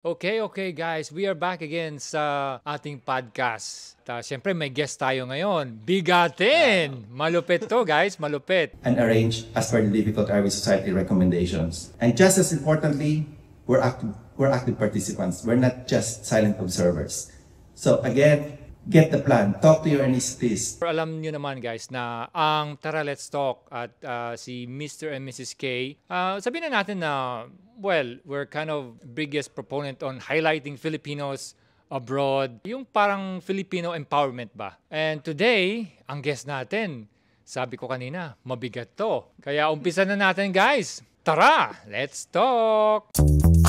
Okay guys, we are back again sa ating podcast. Siyempre may guest tayo ngayon. Bigatin! Malupit to guys, malupit. And arranged as per the Difficult Airway Society recommendations. And just as importantly, we're active participants. We're not just silent observers. So again, get the plan. Talk to your anesthetists. Alam nyo naman guys na ang Tara Let's Talk at si Mr. and Mrs. K, sabihin na natin na, well, we're kind of biggest proponent on highlighting Filipinos abroad. Yung parang Filipino empowerment ba? And today, ang guest natin, sabi ko kanina, mabigat to. Kaya umpisa na natin guys. Tara, let's talk!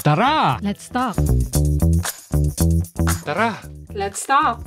Tara! Let's talk. Tara! Let's talk.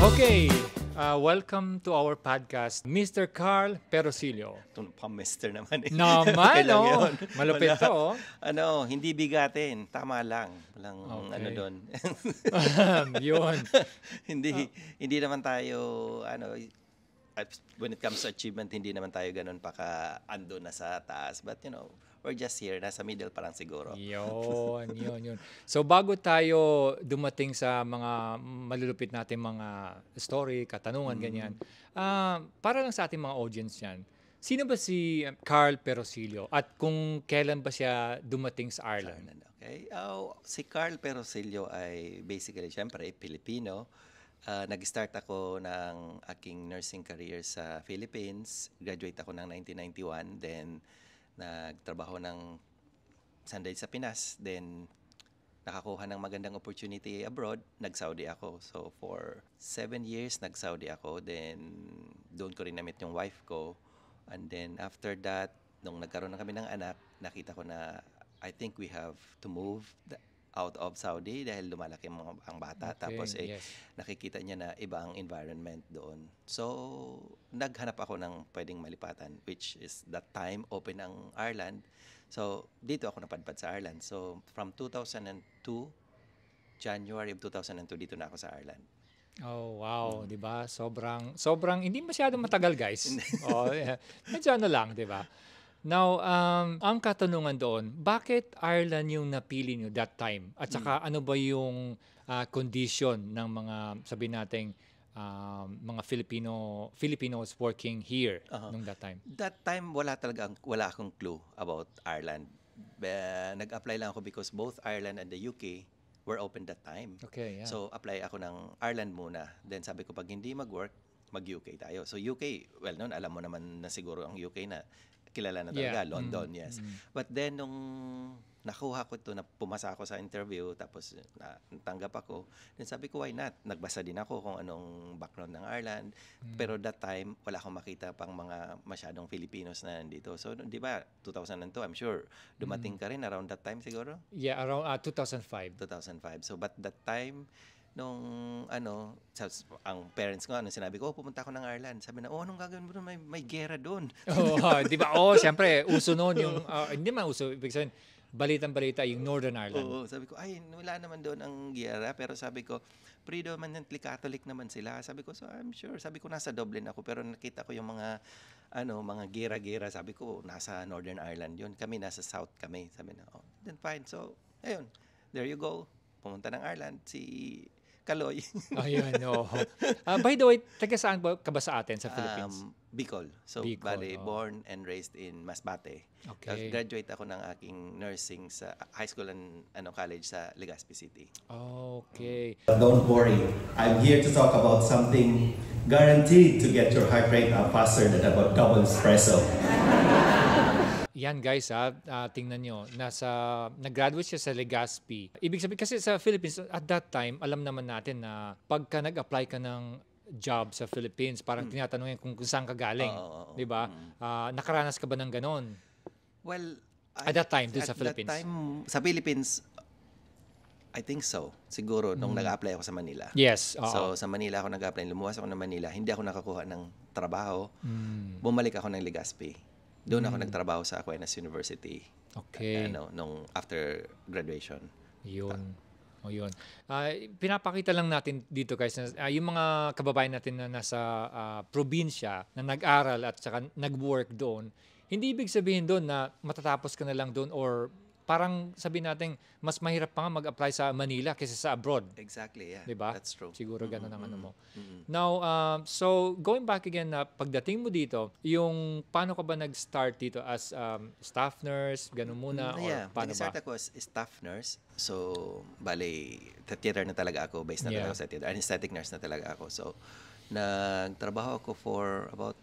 Okay, welcome to our podcast, Mr. Carl Perosilio. Ito pa mister naman eh. Naman, Okay lang oh. yun. Malupit Wala. to, oh. Hindi bigatin. Tama lang. Walang Okay. ano doon. Yun. Hindi naman tayo, when it comes to achievement, hindi naman tayo ganun ando na sa taas. But, we're just here. Nasa middle pa lang siguro. Yun. So, bago tayo dumating sa mga malulupit natin mga story, katanungan, ganyan, para lang sa ating mga audience yan, sino ba si Carl Perosilio at kung kailan ba siya dumating sa Ireland? Okay. Si Carl Perosilio ay basically, syempre, Pilipino. Nag-start ako ng aking nursing career sa Philippines. Graduate ako ng 1991. Then, nagtrabaho ng sanday sa Pinas. Then, nakakuha ng magandang opportunity abroad. Nag-Saudi ako. So, for 7 years, nag-Saudi ako. Then, doon ko rin na-meet yung wife ko. And then, after that, nung nagkaroon na kami ng anak, nakita ko na I think we have to move out of Saudi dahil lumalaki ang bata. Okay, Tapos, yes. nakikita niya na iba ang environment doon. So, naghanap ako ng pwedeng malipatan, which is that time, open ang Ireland. So, dito ako napadpad sa Ireland. So, from 2002, January of 2002, dito na ako sa Ireland. Oh, wow, 'di ba? Sobrang hindi masyadong matagal, guys. Oh, yeah. Medyo ano lang, 'di ba? Now, ang katanungan doon, bakit Ireland yung napili niyo that time? At saka ano ba yung condition ng mga sabihin nating mga Filipinos working here nung that time? That time, wala akong clue about Ireland. Nag-apply lang ako because both Ireland and the UK were open that time. Okay, yeah. So, apply ako ng Ireland muna. Then sabi ko, pag hindi mag-work, mag-UK tayo. So, UK, well, noon, alam mo naman na siguro ang UK na kilala na talaga, Yeah. London, yes. But then, nung nakuha ko ito, na pumasa ako sa interview, tapos natanggap ako, then sabi ko, why not? Nagbasa din ako kung anong background ng Ireland. Pero that time, wala akong makita pang mga masyadong Filipinos na nandito. So, di ba, 2002, I'm sure, dumating ka rin around that time siguro? Yeah, around 2005. 2005. So, but that time, nung ang parents ko, sinabi ko, pupunta ako ng Ireland. Sabi na, anong gagawin mo doon? May gera doon. Di ba? Siyempre, uso noon yung, hindi man uso, ibig sabihin, balitang-balita yung Northern Ireland. Oo, sabi ko, wala naman doon ang gera. Pero sabi ko, predominantly Catholic naman sila. Sabi ko, so I'm sure. Sabi ko, nasa Dublin ako. Pero nakita ko yung mga gera-gera. Sabi ko, nasa Northern Ireland yun. Kami, nasa South kami. Sabi na, then fine. So, ayun, there you go. Pumunta ng Ireland, si Kaloy. Ayun, no. By the way, taga saan ka ba sa atin sa Philippines? Bicol. So, Bicol, born and raised in Masbate. Okay. Graduate ako ng aking nursing sa high school and college sa Legazpi City. Okay. But don't worry, I'm here to talk about something guaranteed to get your heart rate up faster than about double espresso. Yan guys tingnan nyo, nag-graduate siya sa Legazpi. Ibig sabihin kasi sa Philippines, at that time, alam naman natin na pagka nag-apply ka ng job sa Philippines, parang tinatanong yan kung saan ka galing. Di ba? Nakaranas ka ba ng ganon? Well, At that time, dun sa Philippines? At that time, sa Philippines, I think so. Siguro, nung nag-apply ako sa Manila. Yes. So, sa Manila ako nag-apply. Lumuwas ako ng Manila. Hindi ako nakakuha ng trabaho. Bumalik ako ng Legazpi. Doon ako nagtrabaho sa Aquinas University. Okay. Nung after graduation. Yun. Yun. Pinapakita lang natin dito guys, yung mga kababayan natin na nasa probinsya na nag-aral at saka nag-work doon, hindi ibig sabihin doon na matatapos ka na lang doon or parang sabihin natin, mas mahirap pa nga mag-apply sa Manila kaysa sa abroad. Exactly, yeah. Diba? That's true. Siguro ganun ang ano mo. Now, so going back again na pagdating mo dito, yung paano ka ba nag-start dito as staff nurse, ganun muna, or Yeah, paano ba? nag-start ako as staff nurse. So, bale, theater na talaga ako. Based na Yeah. talaga ako sa theater. Anesthetic nurse na talaga ako. So, nagtrabaho ako for about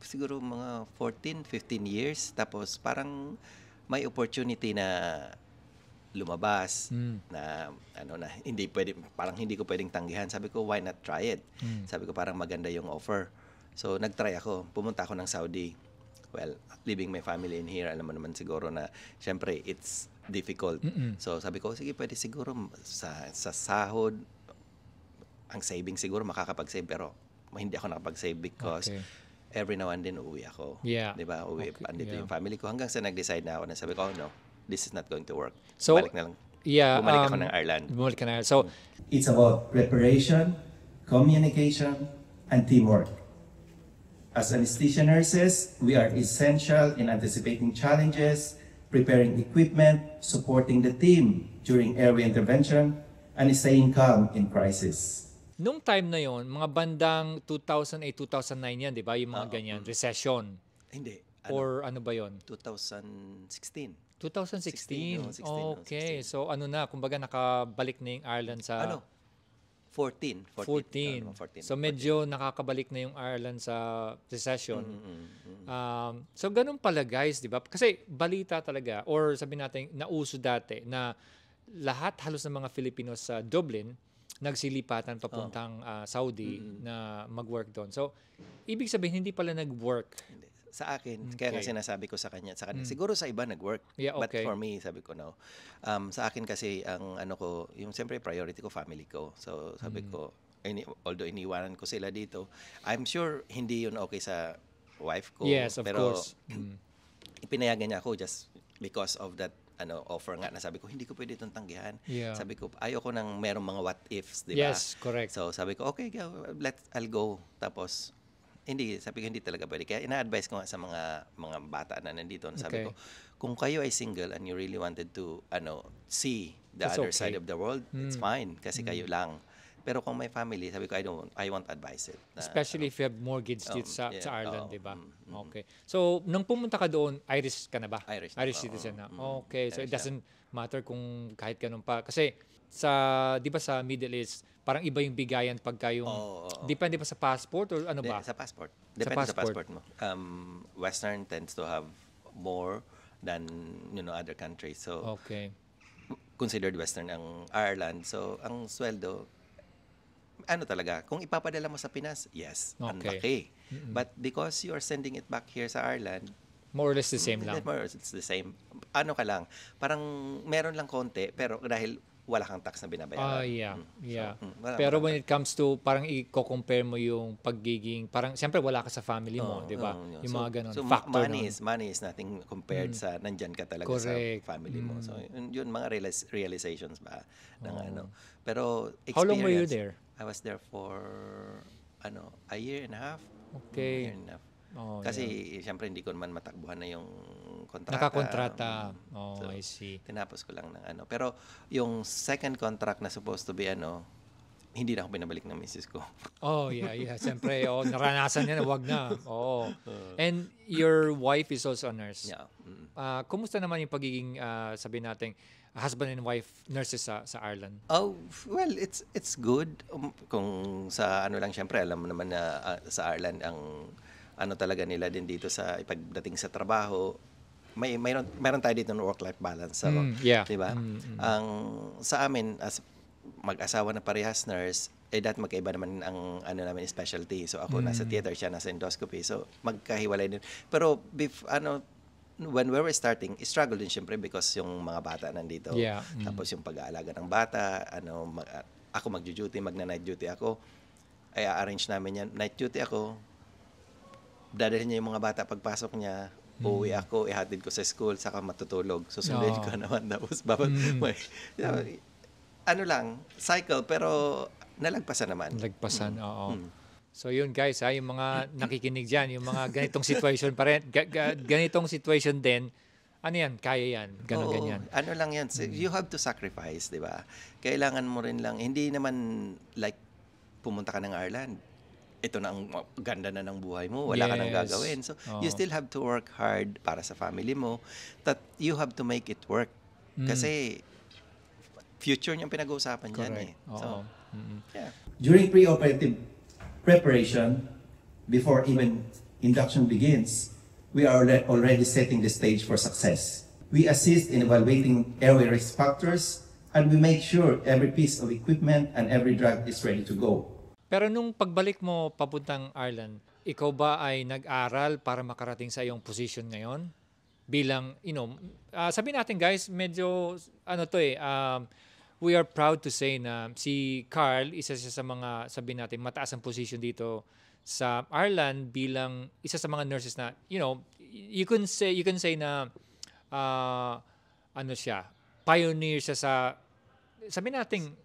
siguro mga 14, 15 years. Tapos parang may opportunity na lumabas na hindi pwede, parang hindi ko pwedeng tanggihan. Sabi ko, why not try it? Sabi ko, parang maganda yung offer. So, nag-try ako. Pumunta ako ng Saudi. Well, leaving my family in here, alam mo naman siguro na, syempre, it's difficult. So, sabi ko, sige, pwede siguro sa sahod, ang saving siguro makakapag-save, pero hindi ako nakapag-save because every now and then uuwi ako. Yeah. Diba? Uwi, Okay, andito yeah. yung family ko. Hanggang sa nag-decide na ako na sabi ko, oh, no, this is not going to work. So, Balik na lang. Yeah, Bumalik ako ng Ireland. Bumalik ka na. So, It's about preparation, communication, and teamwork. As anesthesia nurses, we are essential in anticipating challenges, preparing equipment, supporting the team during airway intervention, and staying calm in crisis. nung time na yon, mga bandang 2008, 2009 yan, di ba? Yung mga ganyan, recession. Hindi. Or ano ba yon? 2016. 2016. 16, Okay. So ano na, kumbaga nakabalik na yung Ireland sa 14. 14. 14. So medyo nakakabalik na yung Ireland sa recession. So ganun pala guys, di ba? Kasi balita talaga, or sabi natin, nauso dati na lahat halos ng mga Filipinos sa Dublin nagsilipatan papuntang Saudi na mag-work doon. So ibig sabihin hindi pala nag-work. Hindi. Sa akin, kaya nga sinasabi ko sa kanya, siguro sa iba nag-work. Yeah, okay. But for me, sabi ko no. Sa akin kasi, ang ano ko, yung siyempre priority ko, family ko. So sabi ko, although iniwanan ko sila dito, I'm sure hindi yun okay sa wife ko. Yes, of pero, course. ipinayagan niya ako just because of that offer nga na sabi ko, hindi ko pwede itong tanggihan. Yeah. Sabi ko, ayoko nang merong mga what ifs, di ba? Yes, correct. So sabi ko, okay, I'll go. Tapos, sabi ko hindi talaga pwede. Kaya ina-advise ko nga sa mga bata na nandito. Sabi ko, kung kayo ay single and you really wanted to see the That's other okay. side of the world, it's fine kasi kayo lang. Pero kung may family, sabi ko, I won't advise it. Especially if you have mortgage dito sa yeah, Ireland, di ba? Okay. So, nung pumunta ka doon, Irish ka na ba? Irish citizen na. Okay. So, it Irish doesn't matter kung kahit ganun pa. Kasi, di ba sa Middle East, parang iba yung bigayan pagka yung, depende pa sa passport or ano ba? Sa passport. Depende sa passport mo. Western tends to have more than other countries. So, Okay. considered Western ang Ireland. So, ang sweldo, talaga, kung ipapadala mo sa Pinas, yes, ang laki. But because you are sending it back here sa Ireland, More or less the same lang. more or less it's the same. Ano ka lang, parang meron lang konti, pero dahil wala kang tax na binabayaran. Yeah. Wala Pero kang when it comes to, parang i-compare mo yung pagiging, parang, siyempre wala ka sa family mo, di ba? Yung mga ganun. So, Factor money is nothing compared sa nandyan ka talaga Correct. sa family mo. So, yun mga realizations ba ng Pero experience. How long were you there? I was there for a year and a half. Okay. A year and a half. Kasi, siyempre, hindi ko naman matakbuhan na yung kontrata. nakakontrata. So, I see. Tinapos ko lang ng Pero, yung second contract na supposed to be hindi na ako binabalik ng misis ko. Yeah. Siyempre, naranasan niya na, wag na. And your wife is also a nurse. Yeah. Kumusta naman yung pagiging, sabihin natin, husband and wife nurses sa Ireland? Well, it's good. Kung sa lang, syempre, alam mo naman na sa Ireland, ang talaga nila din dito sa pagdating sa trabaho, mayroon tayo dito ng work-life balance. Yeah. Diba? Ang sa amin, as mag-asawa na parehas nurse, dahil magkaiba naman ang namin specialty. So ako nasa theater, siya nasa endoscopy. So magkahiwalay din. Pero when we were starting, struggle din syempre because yung mga bata nandito. Yeah. Tapos yung pag-aalaga ng bata, ako magjo-duty, magna-night duty ako. Ay arrange namin yan. Night duty ako. Dadalhin niya yung mga bata pagpasok niya. Uuwi ako, ihatid ko sa school, saka matutulog. Susundin ko naman. Tapos cycle, pero nalagpasan naman. Nalagpasan, oo. So yun guys, yung mga nakikinig dyan, yung mga ganitong situation pa rin, ganitong situation din, ano yan, kaya yan, gano'n, Oo, ganyan. ano lang yan, you have to sacrifice, di ba? Kailangan mo rin lang, hindi naman like pumunta ka ng Ireland, ito na ang ganda na ng buhay mo, wala ka nang Yes. gagawin. So, you Oo. still have to work hard para sa family mo, that you have to make it work. Kasi, future niyang pinag-uusapan dyan eh. Correct. So, Oo. yeah. During pre-operative preparation, before even induction begins, we are already setting the stage for success. We assist in evaluating airway risk factors, and we make sure every piece of equipment and every drug is ready to go. Pero nung pagbalik mo papuntang Ireland, ikaw ba ay nag-aral para makarating sa iyong position ngayon? Bilang, sabi natin guys, medyo, we are proud to say na si Carl, isa siya sa mga, sabi natin, mataas ang position dito sa Ireland bilang isa sa mga nurses na, you can say na, siya, pioneer siya sa, sabi natin,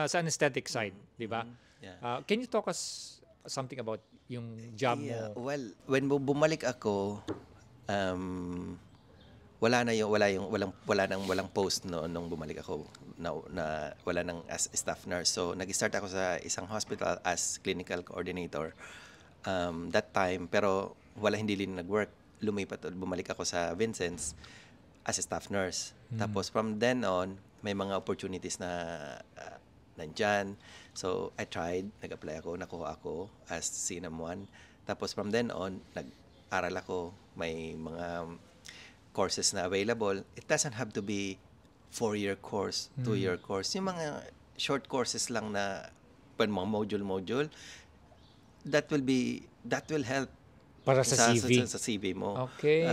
sa anesthetic side, di ba? Yeah. Can you talk us something about yung job Yeah, mo? well, when bumalik ako, walang post nung bumalik ako na wala nang as staff nurse. So nag-start ako sa isang hospital as clinical coordinator that time, pero hindi din nag-work. Bumalik ako sa Vincent's as a staff nurse. Tapos from then on, may mga opportunities na nandyan. So, I tried, nag-apply ako, nakuha ako as CNM1. Tapos from then on, nag-aral ako, may mga courses na available. It doesn't have to be 4-year course, 2-year course. Yung mga short courses lang na mga module, that will help Para sa CV. sa CV mo. Okay.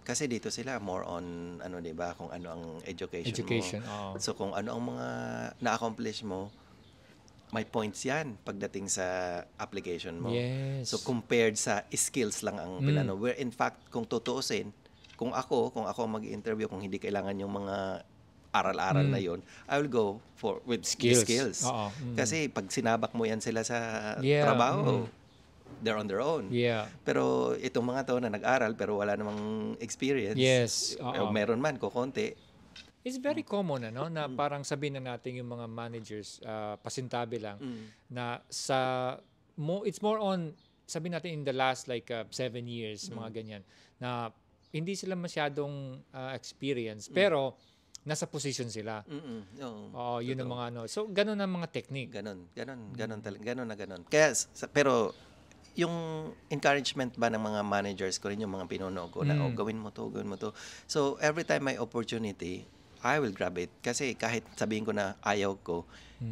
Kasi dito sila more on di ba, kung ano ang education oo. mo. So kung ano ang mga na-accomplish mo, may points yan pagdating sa application mo. Yes. So compared sa skills lang ang pinano, where in fact kung tutuusin, kung ako mag-interview, kung hindi kailangan yung mga aral-aral na yon, I will go with skills. Oo. Kasi pag sinabak mo yan sila sa Yeah. trabaho, they're on their own. Yeah. Pero itong mga to na nag-aral pero wala namang experience. Yes. Oo. Meron man kukonti. It's very common na parang sabihin na natin yung mga managers, pasintabi lang, na it's more on, sabihin natin in the last 7 years, mga ganyan, na hindi sila masyadong experience, pero nasa position sila. Oo, yun ang mga So, ganun ang mga technique. Ganon na ganon. Kaya, pero, yung encouragement ba ng mga managers ko rin, yung mga pinuno ko na, gawin mo to. So, every time may opportunity, I will grab it. Kasi kahit sabihin ko na ayaw ko,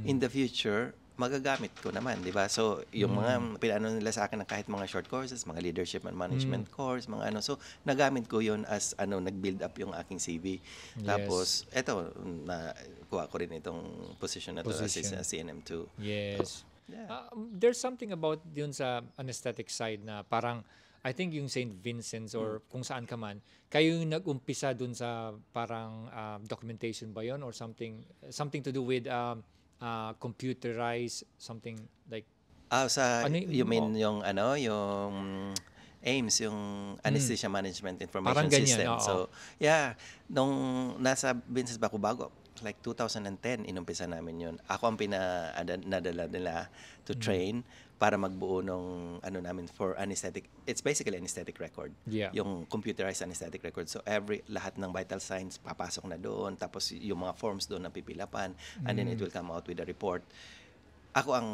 in the future, magagamit ko naman, di ba? So, yung mga pinano nila sa akin na kahit mga short courses, mga leadership and management course, mga so, nagamit ko yun as, nag-build up yung aking CV. Tapos, eto, nakuha ko rin itong position na to as CNM2. Yes. Yeah. There's something about yun sa anesthetic side na parang, I think yung St. Vincent's or kung saan ka man, kayo yung nag-umpisa dun sa parang documentation ba yun or something to do with computerized, something like... You mean yung AIMS, yung Anesthesia Management Information Parang ganyan, System. oo. So, yeah, nung nasa Vincent's ba ako bago, like 2010, inumpisa namin yun. Ako ang nadala nila to train para magbuo nung namin for anesthetic. It's basically anesthetic record. Yeah. Yung computerized anesthetic record. So lahat ng vital signs papasok na doon, tapos yung mga forms doon na pipilapan, and then it will come out with a report. Ako ang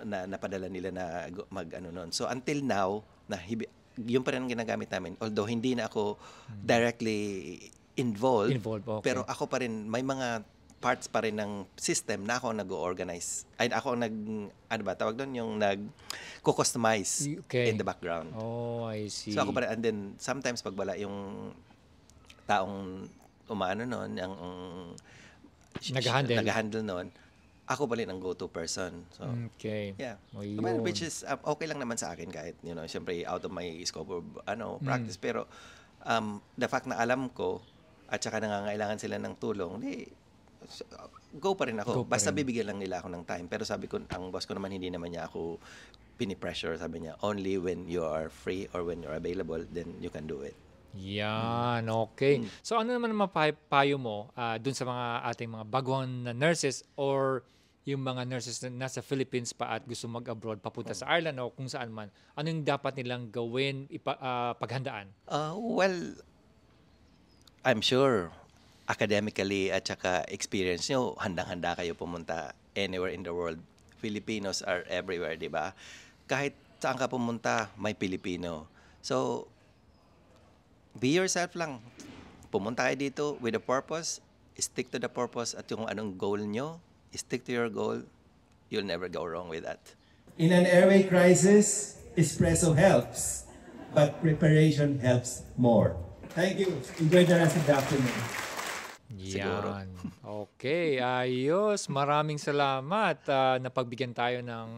napadala nila na noon. So until now, yun pa rin ang ginagamit namin. Although hindi na ako directly involved, okay. pero ako pa rin, may mga parts pa rin ng system na ako nag-organize. Ay, ako tawag doon, yung nag-customize in the background. Oh, I see. So ako pa rin, and then sometimes pag wala yung taong noon, yung nag-handle noon, ako pa rin ang go-to person. So, okay. yeah. Ayun. Which is okay lang naman sa akin kahit, syempre out of my scope of practice. Pero the fact na alam ko at saka nangangailangan sila ng tulong, go pa rin ako. Basta bibigyan lang nila ako ng time. Pero sabi ko, ang boss ko naman, hindi naman niya ako pinipressure. Sabi niya, only when you are free or when you're available, then you can do it. Yan, okay. So ano naman ang mapapayo mo dun sa mga ating mga baguhan na nurses or yung mga nurses na nasa Philippines pa at gusto mag-abroad papunta sa Ireland o kung saan man? Ano yung dapat nilang gawin, paghandaan? Well, I'm sure academically at saka experience nyo, handang-handa kayo pumunta anywhere in the world. Filipinos are everywhere, di ba? Kahit saan ka pumunta, may Pilipino. So, be yourself lang. Pumunta kayo dito with a purpose, stick to the purpose at yung anong goal nyo, stick to your goal, you'll never go wrong with that. In an airway crisis, espresso helps, but preparation helps more. Thank you. Enjoy the rest of the afternoon. Siguro. Yan. Okay, ayos. Maraming salamat. Napagbigyan tayo ng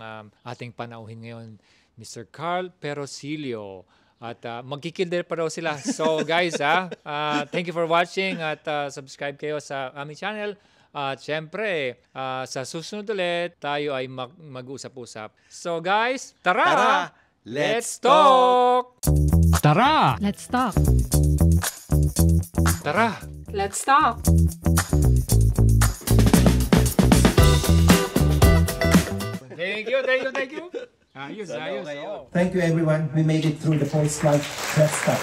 ating panauhin ngayon, Mr. Carl Perosilio. At magkikilder pa daw sila. So guys, thank you for watching at subscribe kayo sa aming channel. At syempre, sa susunod ulit, tayo ay mag-usap-usap. So guys, tara! Let's talk! Tara! Let's talk. Tara! Let's talk. Thank you, thank you, thank you. Ayos, ayos. Thank you, everyone. We made it through the post-lunch press stop.